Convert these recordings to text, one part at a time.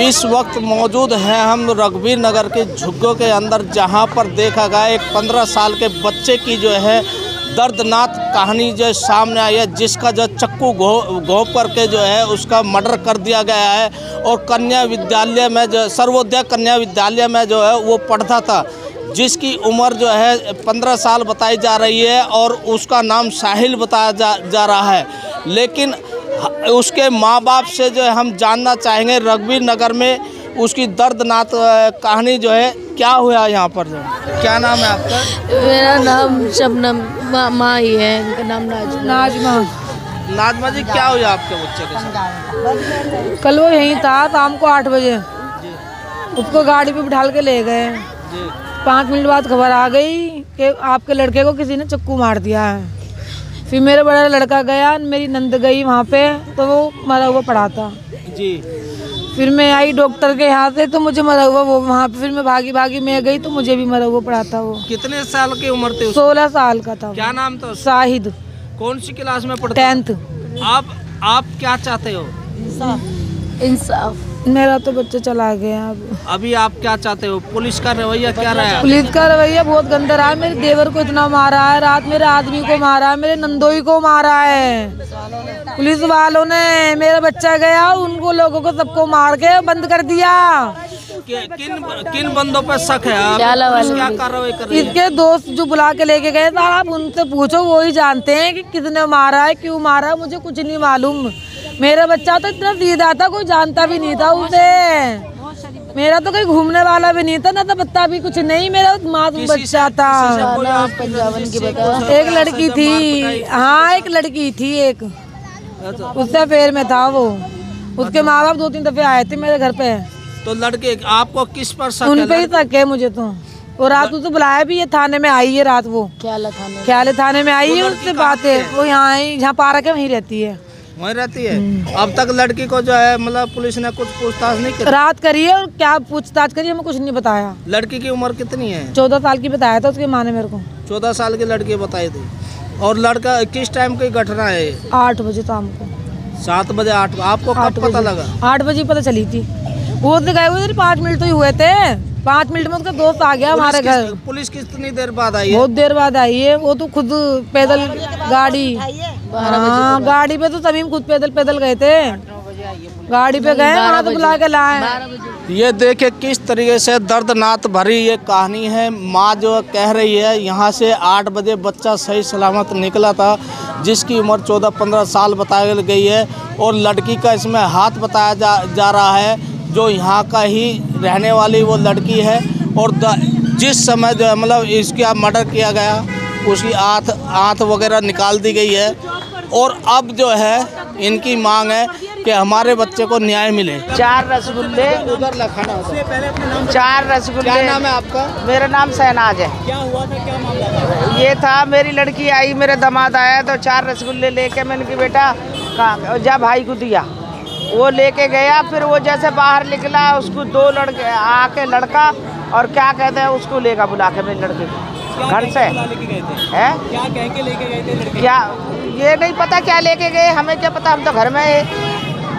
इस वक्त मौजूद हैं हम रघुवीर नगर के झुग्गों के अंदर, जहां पर देखा गया एक 15 साल के बच्चे की जो है दर्दनाक कहानी जो सामने आई है, जिसका जो चक्कू घोंप करके जो है उसका मर्डर कर दिया गया है। और कन्या विद्यालय में जो सर्वोदय कन्या विद्यालय में जो है वो पढ़ता था, जिसकी उम्र जो है 15 साल बताई जा रही है और उसका नाम साहिल बताया जा रहा है। लेकिन उसके माँ बाप से जो है हम जानना चाहेंगे रघुवीर नगर में उसकी दर्दनाक कहानी जो है क्या हुआ यहाँ पर। जो क्या नाम है आपका? मेरा नाम शबनम, माँ ही है, इनका नाम नाजमा। नाजमा जी, क्या हुआ आपके बच्चे के साथ? कल वो यहीं था शाम को 8 बजे, उसको गाड़ी पे बिठा के ले गए। 5 मिनट बाद खबर आ गई कि आपके लड़के को किसी ने चक्कू मार दिया है। फिर मेरा बड़ा लड़का गया, मेरी नंद गई वहाँ पे, तो वो मरा हुआ पड़ा था जी। फिर मैं आई डॉक्टर के यहाँ से, तो मुझे मरा हुआ वो वहाँ पे, फिर मैं भागी मैं गई तो मुझे भी मरा हुआ पड़ा था। वो कितने साल की उम्र थी? 16 साल का था। क्या नाम था? शाहिद। कौन सी क्लास में पढ़ता? 10th। आप क्या चाहते हो? इंसाफ। मेरा तो बच्चा चला गया। अभी आप क्या चाहते हो? पुलिस का रवैया क्या रहा है? पुलिस का रवैया बहुत गंदा रहा है। मेरे देवर को इतना मारा है, रात मेरे आदमी को मारा है, मेरे नंदोई को मारा है पुलिस वालों ने। मेरा बच्चा गया, उनको लोगों को सबको मार के बंद कर दिया। किन बंदों पर शक है? आप क्या कार्रवाई कर रही है? इसके दोस्त जो बुला के लेके गए था, आप उनसे पूछो, वो ही जानते हैं कि किसने मारा है, क्यों मारा है, मुझे कुछ नहीं मालूम। मेरा बच्चा तो इतना सीधा था, कोई जानता भी नहीं था उसे। मेरा तो कोई घूमने वाला भी नहीं था, ना तो पता भी कुछ नहीं। मेरा मासूम बच्चा था। एक लड़की थी, हाँ एक लड़की थी, एक उससे अफेयर में था वो। उसके माँ बाप 2-3 दफे आए थे मेरे घर पे। तो लड़के आपको किस पर शक है? उन पे ही शक है मुझे तो। और रात उसे बुलाया भी है, थाने में आई है रात, वो ख्याल थाने में आई है। उससे बात है, वो यहाँ जहाँ पार्क है वहीं रहती है। वहीं रहती है? अब तक लड़की को जो है मतलब पुलिस ने कुछ पूछताछ नहीं की? रात करी है, और क्या पूछताछ करी हमें कुछ नहीं बताया। लड़की की उम्र कितनी है? 14 साल की बताया था उसकी माँ ने मेरे को। 14 साल की लड़की बताई थी। और लड़का किस टाइम की घटना है? 8 बजे शाम को। 7 बजे 8? आपको कब पता लगा? 8 बजे पता चली थी। वो तो गए हुए 5 मिनट तो ही हुए थे। 5 मिनट में उसका दोस्त आ गया हमारे घर। पुलिस कितनी देर बाद आई है? बहुत देर बाद आई है। वो तो खुद पैदल गाड़ी, हाँ गाड़ी पे तो तमीम खुद पैदल गए थे। गाड़ी पे गए, वहाँ तो बुला के लाए। ये देखे किस तरीके से दर्दनाक भरी ये कहानी है। माँ जो कह रही है यहाँ से 8 बजे बच्चा सही सलामत निकला था, जिसकी उम्र 14-15 साल बताई गई है। और लड़की का इसमें हाथ बताया जा रहा है, जो यहाँ का ही रहने वाली वो लड़की है। और जिस समय जो है मतलब इसका मर्डर किया गया, उसकी आँख वगैरह निकाल दी गई है। और अब जो है इनकी मांग है कि हमारे बच्चे को न्याय मिले। 4 रसगुल्ले उधर लखाना होगा। 4 रसगुल्ले। क्या नाम है आपका? मेरा नाम शहनाज है। क्या हुआ था, क्या मामला था? ये था, मेरी लड़की आई, मेरे दामाद आया तो 4 रसगुल्ले लेके मैंने कि बेटा कहाँ जा, भाई को दिया। वो लेके गया, फिर वो जैसे बाहर निकला, उसको 2 लड़के आके लड़का और क्या कहते हैं उसको लेगा बुला के मेरी लड़की को घर से। है क्या कह के लेके गए थे लड़के? क्या ये नहीं पता क्या लेके गए, हमें क्या पता, हम तो घर में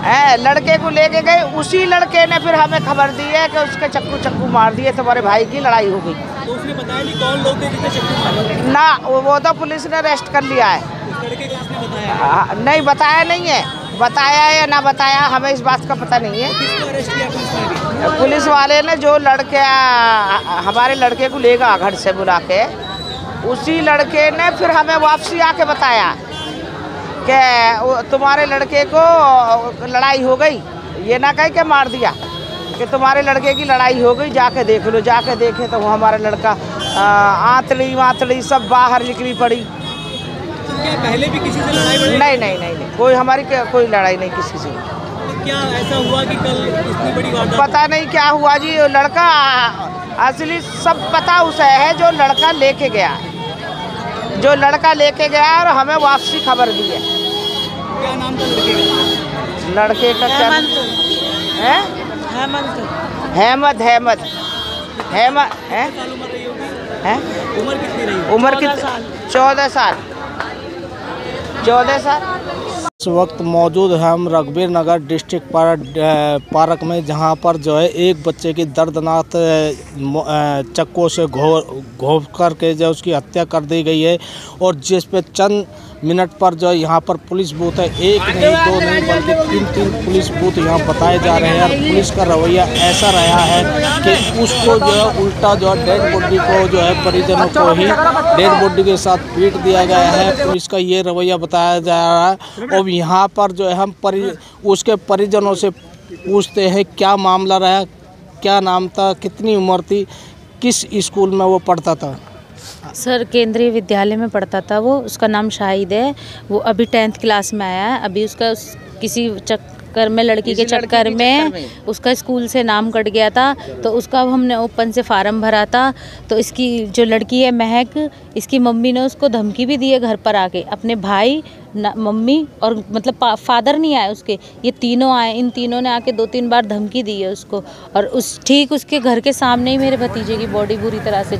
है। लड़के को लेके गए, उसी लड़के ने फिर हमें खबर दी है कि उसके चक्कू मार दिए, तुम्हारे भाई की लड़ाई हो गई। तो उसने बताया नहीं कौन लोग थे जिसने चक्कू मारा? ना, वो तो पुलिस ने अरेस्ट कर लिया है। लड़के को उसने बताया? नहीं बताया नहीं है, बताया या ना बताया हमें इस बात का पता नहीं है। किसको अरेस्ट किया पुलिस ने? पुलिस वाले ने जो लड़के हमारे लड़के को लेगा घर से बुला के, उसी लड़के ने फिर हमें वापसी आके बताया कि तुम्हारे लड़के को लड़ाई हो गई। ये ना कह के मार दिया कि तुम्हारे लड़के की लड़ाई हो गई, जाके देख लो। जाके देखे तो वो हमारा लड़का आंतड़ी सब बाहर निकली पड़ी। तो क्या पहले भी किसी से लड़ाई? नहीं, कोई हमारी कोई लड़ाई नहीं किसी से। तो क्या ऐसा हुआ कि कल इतनी बड़ी वारदात? पता नहीं क्या हुआ जी। लड़का असली सब पता उसे है जो लड़का लेके गया, जो लड़का लेके गया और हमें वापसी खबर दी है। क्या नाम था लड़के का क्या है? हेमंत है? उम्र कितनी रही? उम्र कितनी? 14 साल। इस वक्त मौजूद है हम रघुवीर नगर डिस्ट्रिक्ट पार्क में, जहां पर जो है एक बच्चे की दर्दनाक चक्कों से घोंप करके जो उसकी हत्या कर दी गई है। और जिस पे चंद मिनट पर जो यहाँ पर पुलिस बूथ है, एक नहीं दो नहीं बल्कि 3 पुलिस बूथ यहाँ बताए जा रहे हैं। और पुलिस का रवैया ऐसा रहा है कि उसको जो है उल्टा जो है डेड बॉडी को जो है परिजनों को ही डेड बॉडी के साथ पीट दिया गया है। पुलिस का ये रवैया बताया जा रहा है। और यहाँ पर जो है हम उसके परिजनों से पूछते हैं क्या मामला रहा, क्या नाम था, कितनी उम्र थी, किस स्कूल में वो पढ़ता था। सर केंद्रीय विद्यालय में पढ़ता था वो। उसका नाम शाहिद है। वो अभी 10th क्लास में आया है। अभी उसका किसी चक्कर में, लड़की के चक्कर में उसका स्कूल से नाम कट गया था। तो उसका हमने ओपन से फार्म भरा था। तो इसकी जो लड़की है महक, इसकी मम्मी ने उसको धमकी भी दी है घर पर आके। अपने भाई, मम्मी और मतलब फादर नहीं आए उसके, ये तीनों आए। इन तीनों ने आके 2-3 बार धमकी दी है उसको। और ठीक उसके घर के सामने ही मेरे भतीजे की बॉडी बुरी तरह से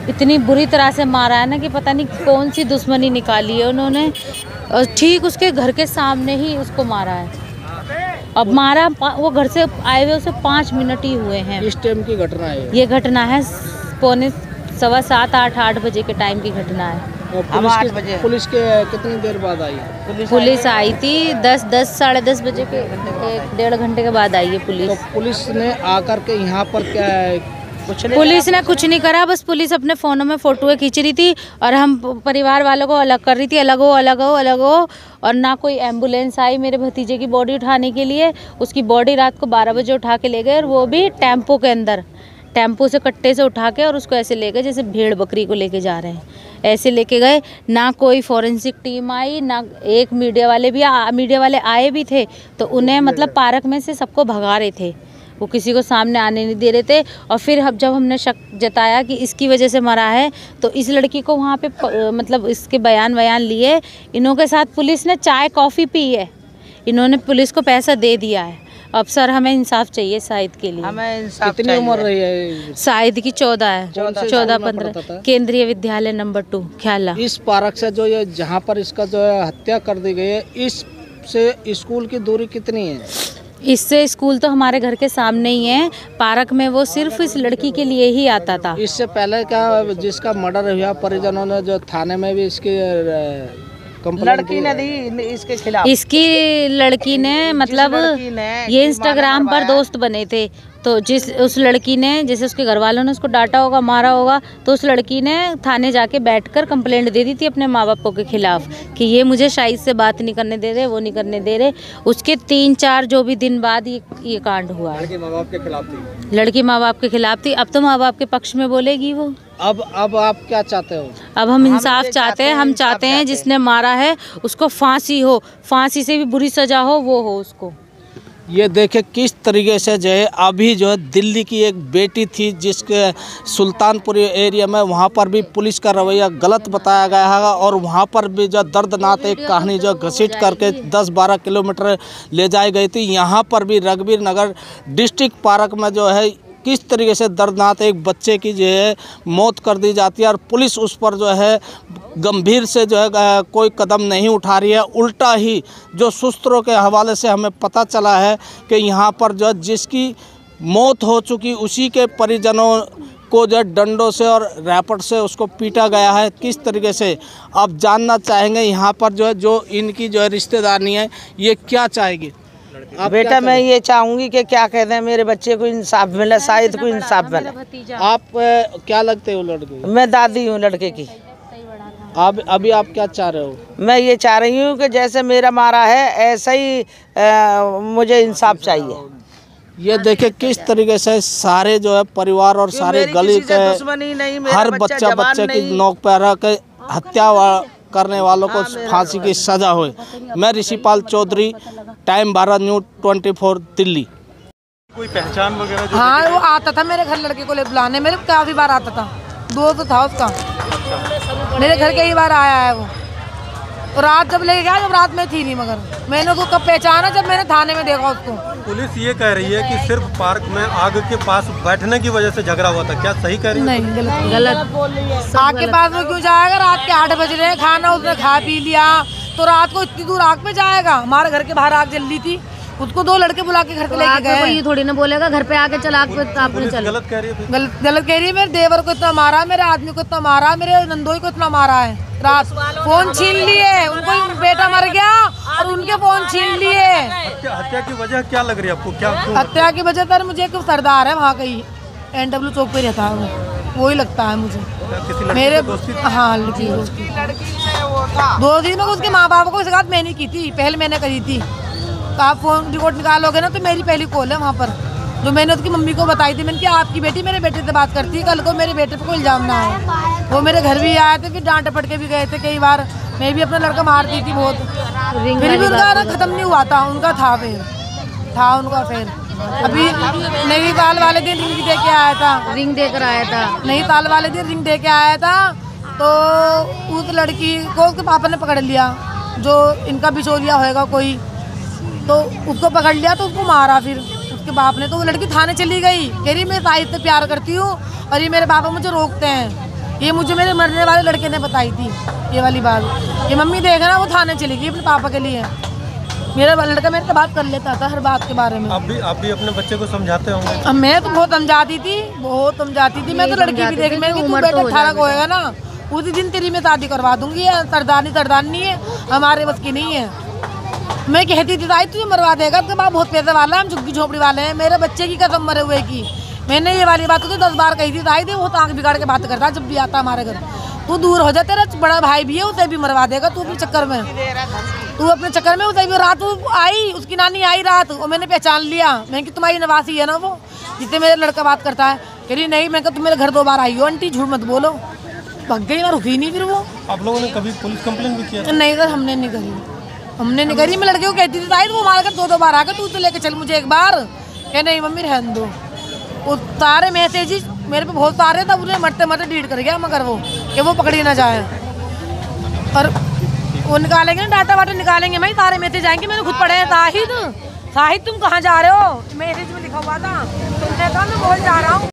इतनी बुरी तरह से मारा है ना कि पता नहीं कौन सी दुश्मनी निकाली है उन्होंने। और ठीक उसके घर के सामने ही उसको मारा है। अब मारा, वो घर से आए हुए उसे 5 मिनट ही हुए हैं। इस टाइम की घटना है ये घटना है 7:15-8 बजे के टाइम की घटना है। पुलिस के कितनी देर बाद आई? पुलिस आई थी 10 साढ़े 10 बजे के 1-1.5 घंटे के बाद आई है पुलिस। तो पुलिस ने आकर के यहाँ पर क्या पुलिस ने कुछ नहीं करा। बस पुलिस अपने फ़ोनों में फ़ोटोएं खींच रही थी और हम परिवार वालों को अलग कर रही थी, अलग हो। और ना कोई एम्बुलेंस आई मेरे भतीजे की बॉडी उठाने के लिए। उसकी बॉडी रात को 12 बजे उठा के ले गए, और वो भी टेम्पो के अंदर, टेम्पो से कट्टे से उठा के, और उसको ऐसे ले गए जैसे भेड़ बकरी को लेके जा रहे हैं, ऐसे लेके गए। ना कोई फॉरेंसिक टीम आई, ना एक मीडिया वाले आए भी थे तो उन्हें मतलब पार्क में से सबको भगा रहे थे। वो किसी को सामने आने नहीं दे रहे थे। और फिर जब हमने शक जताया कि इसकी वजह से मरा है, तो इस लड़की को वहाँ पे मतलब इसके बयान लिए। इन्हों के साथ पुलिस ने चाय कॉफ़ी पी है। इन्होंने पुलिस को पैसा दे दिया है। अब सर हमें इंसाफ चाहिए शाहिद के लिए। हमें इंसाफ कितनी उम्र रही है? शाहिद की 14 है। 14-15। केंद्रीय विद्यालय नंबर 2 ख्याला। इस पार्क से जो ये जहाँ पर इसका जो है हत्या कर दी गई है, इससे स्कूल की दूरी कितनी है? इससे स्कूल तो हमारे घर के सामने ही है। पार्क में वो सिर्फ इस लड़की के लिए ही आता था। इससे पहले क्या जिसका मर्डर हुआ, परिजनों ने जो थाने में भी इसकी लड़की ने दी इसके खिलाफ। इसकी लड़की ने मतलब ये इंस्टाग्राम पर दोस्त बने थे। तो उस लड़की ने, जैसे उसके घर वालों ने उसको डांटा होगा, मारा होगा, तो उस लड़की ने थाने जाके बैठकर कंप्लेंट दे दी थी अपने माँ बापों के खिलाफ कि ये मुझे शाहिद से बात नहीं करने दे रहे, वो नहीं करने दे रहे। उसके 3-4 जो भी दिन बाद ये कांड हुआ। लड़की माँ बाप के खिलाफ थी। लड़की माँ बाप के खिलाफ थी। अब तो माँ बाप के पक्ष में बोलेगी वो। अब आप क्या चाहते हो? अब हम इंसाफ चाहते हैं। हम चाहते हैं जिसने मारा है उसको फांसी हो, फांसी से भी बुरी सजा हो, वो हो उसको। ये देखे किस तरीके से जो है अभी जो है दिल्ली की एक बेटी थी जिसके सुल्तानपुर एरिया में, वहाँ पर भी पुलिस का रवैया गलत बताया गया है। और वहाँ पर भी जो दर्दनाक एक कहानी जो घसीट करके 10-12 किलोमीटर ले जाई गई थी। यहाँ पर भी रघुवीर नगर डिस्ट्रिक्ट पार्क में जो है किस तरीके से दर्दनाक एक बच्चे की जो है मौत कर दी जाती है। और पुलिस उस पर जो है गंभीर से जो है कोई कदम नहीं उठा रही है। उल्टा ही जो सूत्रों के हवाले से हमें पता चला है कि यहाँ पर जो जिसकी मौत हो चुकी उसी के परिजनों को जो डंडों से और रैपट से उसको पीटा गया है। किस तरीके से आप जानना चाहेंगे यहाँ पर जो इनकी जो है रिश्तेदारी है, ये क्या चाहेगी? बेटा मैं ये चाहूँगी कि क्या कहते हैं, मेरे बच्चे को इंसाफ मिले, शाहिद को इंसाफ मिले। आप क्या लगते हो लड़के? मैं दादी हूँ लड़के की। अभी आप क्या चाह रहे हो? मैं ये चाह रही हूँ कि जैसे मेरा मारा है ऐसा ही मुझे इंसाफ चाहिए। ये देखे किस तरीके से सारे जो है परिवार और सारे गली के हर बच्चे की नोक पर रख हत्या करने वालों को फांसी की सजा हुई। मैं ऋषिपाल चौधरी, टाइम भारत न्यूज़ 24 दिल्ली। कोई पहचान वगैरह जो? हाँ वो आता था मेरे घर लड़के को ले बुलाने, मेरे काफ़ी बार आता था, दोस्त था उसका। मेरे घर कई बार आया है वो। तो रात जब लेके गया, जब रात में थी नहीं, मगर मैंने उसको कब पहचाना जब मैंने थाने में देखा उसको। पुलिस ये कह रही है कि सिर्फ पार्क में आग के पास बैठने की वजह से झगड़ा हुआ था, क्या सही कह रही है? नहीं, गलत। आग के पास में क्यों जाएगा? रात के 8 बज रहे हैं, खाना उसने खा पी लिया, तो रात को इतनी दूर आग में जाएगा? हमारे घर के बाहर आग जल रही थी, उसको 2 लड़के बुला के घर पे लेके गए। ये थोड़ी ना बोलेगा घर पे आके चला आपने चल। गलत कह रही है। गलत कह रही है। मेरे देवर को इतना मारा, मेरे आदमी को इतना मारा, मेरे नंदोई को इतना मारा है। रात फोन छीन लिए, उनको बेटा मर गया और उनके फोन छीन लिए। हत्या की वजह क्या लग रही है आपको? क्या हत्या की वजह सर मुझे एक सरदार है वहाँ कहीं NW चौक पे रहता है वो ही लगता है मुझे। मेरे हाँ लड़की 2 दिन में उसके माँ बाप को शिकायत मैंने की थी, पहले मैंने करी थी। आप फोन रिकॉर्ड निकालोगे ना तो मेरी पहली कॉल है वहाँ पर, जो मैंने उसकी मम्मी को बताई थी। मैंने कहा आपकी बेटी मेरे बेटे से बात करती है, कल को मेरे बेटे पे कोई इल्जाम ना आए। वो मेरे घर भी आए थे, फिर डांट डपट के भी गए थे कई बार। मैं भी अपना लड़का मारती थी बहुत, फिर भी उनका ना खत्म नहीं हुआ था। उनका था उनका फिर अभी नई साल वाले दिन रिंग दे के आया था, रिंग देकर आया था। नई साल वाले दिन रिंग दे के आया था, तो उस लड़की को उसके पापा ने पकड़ लिया, जो इनका बिचौलिया होएगा कोई, तो उसको पकड़ लिया तो उसको मारा। फिर उसके बाप ने, तो वो लड़की थाने चली गई, कह रही मैं साहिद से प्यार करती हूँ और ये मेरे पापा मुझे रोकते हैं। ये मुझे मेरे मरने वाले लड़के ने बताई थी ये वाली बात। ये मम्मी देखना, वो थाने चली गई अपने पापा के लिए। मेरा लड़का मेरे से बात कर लेता था हर बात के बारे में। आप भी अपने बच्चे को समझाते होंगे? अब मैं तो बहुत समझाती थी, मैं तो लड़की भी देख, मैं तू बेटा 18 को होएगा ना उसी दिन तेरी मैं शादी करवा दूंगी। सरदारनी है, हमारे बस की नहीं है। मैं कहती थी ताई तुझे मरवा देगा, तो बाप बहुत पैसे वाला है, हम झुग्गी झोपड़ी वाले हैं, मेरे बच्चे की कसम मरे हुए की। मैंने ये वाली बात तो 10 बार कही थी ताई थी, वो तो आंख बिगाड़ के बात करता जब भी आता हमारे घर। तू दूर हो जा, तेरा बड़ा भाई भी है, उसे भी मरवा देगा तू अपने चक्कर में। उसे भी रात आई, उसकी नानी आई रात, और मैंने पहचान लिया। मैं कि तुम्हारी नवासी है ना वो, जिससे मेरा लड़का बात करता है। कह रही नहीं, मैं तुम मेरे घर 2 बार आई हो आंटी, झूठ मत बोलो। भग गई ना, रुकी नहीं फिर वो। आप लोगों ने कभी पुलिस कंप्लेंट भी किया? नहीं सर, हमने नहीं करी। मैं लड़के को कहती थी ताई वो हमारे घर 2 बार आकर तू तो लेके चल मुझे एक बार। क्या नहीं मम्मी रहने दो। वो सारे मैसेज मेरे पे बहुत सारे, तब उन्हें मरते डिलीट कर गया, मगर वो कि वो पकड़ी ना जाए। और वो निकालेंगे ना, डाटा वाटा निकालेंगे, मैं सारे मैसेज आएंगे। मैंने खुद पढ़े हैं, साहिद तुम कहाँ जा रहे हो, मैसेज में लिखा हुआ था। तुमने कहा मैं बोल जा रहा हूँ।